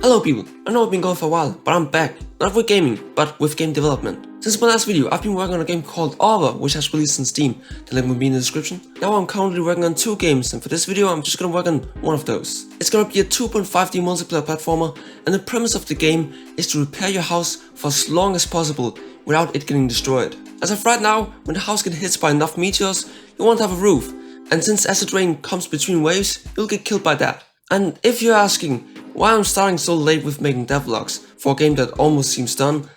Hello people, I know I've been gone for a while, but I'm back. Not with gaming, but with game development. Since my last video, I've been working on a game called Arbor, which has released on Steam. The link will be in the description. Now I'm currently working on 2 games, and for this video I'm just gonna work on one of those. It's gonna be a 2.5D multiplayer platformer, and the premise of the game is to repair your house for as long as possible without it getting destroyed. As of right now, when the house gets hit by enough meteors, you won't have a roof. And since acid rain comes between waves, you'll get killed by that. And if you're asking why I'm starting so late with making devlogs for a game that almost seems done,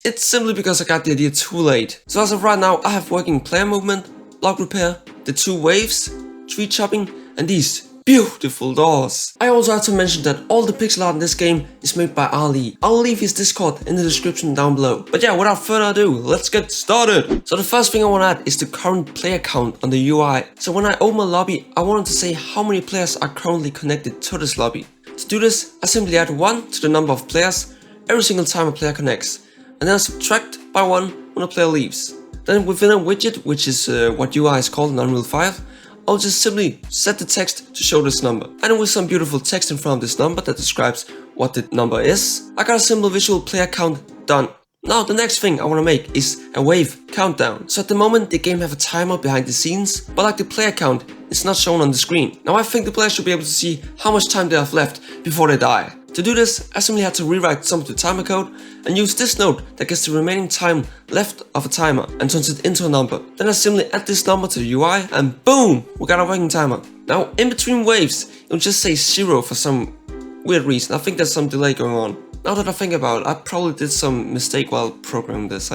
it's simply because I got the idea too late. So as of right now, I have working player movement, block repair, the 2 waves, tree chopping, and these beautiful doors. I also have to mention that all the pixel art in this game is made by Ali. I'll leave his Discord in the description down below. But yeah, without further ado, let's get started. So the first thing I want to add is the current player count on the UI. So when I open a lobby, I wanted to say how many players are currently connected to this lobby. To do this, I simply add 1 to the number of players every single time a player connects, and then I subtract by 1 when a player leaves. Then within a widget, which is what UI is called in Unreal 5, I'll just simply set the text to show this number. And with some beautiful text in front of this number that describes what the number is, I got a simple visual player count done. Now the next thing I want to make is a wave countdown. So at the moment the game have a timer behind the scenes, but like the player count, it's not shown on the screen. Now I think the player should be able to see how much time they have left before they die. To do this, I simply had to rewrite some of the timer code and use this node that gets the remaining time left of a timer and turns it into a number. Then I simply add this number to the UI and boom, we got a working timer. Now in between waves, it'll just say 0 for some weird reason. I think there's some delay going on. Now that I think about it, I probably did some mistake while programming this.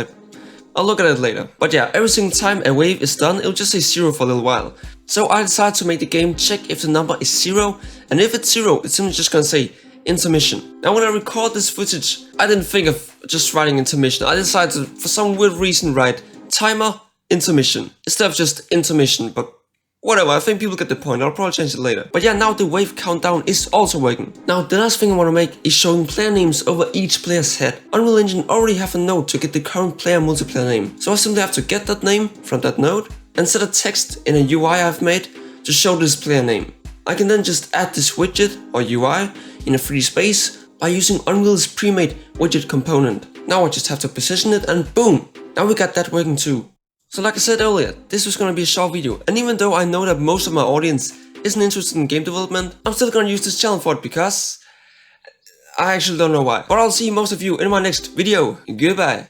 I'll look at it later. But yeah, every single time a wave is done, it'll just say 0 for a little while. So I decided to make the game check if the number is 0, and if it's 0, it's simply just gonna say intermission. Now when I record this footage, I didn't think of just writing intermission. I decided to, for some weird reason, write timer intermission instead of just intermission, but whatever, I think people get the point. I'll probably change it later. But yeah, now the wave countdown is also working. Now the last thing I want to make is showing player names over each player's head. Unreal Engine already have a node to get the current player multiplayer name. So I simply have to get that name from that node and set a text in a UI I've made to show this player name. I can then just add this widget or UI in a 3D space by using Unreal's pre-made widget component. Now I just have to position it and boom! Now we got that working too. So like I said earlier, this was gonna be a short video, and even though I know that most of my audience isn't interested in game development, I'm still gonna use this channel for it because I actually don't know why. But I'll see most of you in my next video. Goodbye.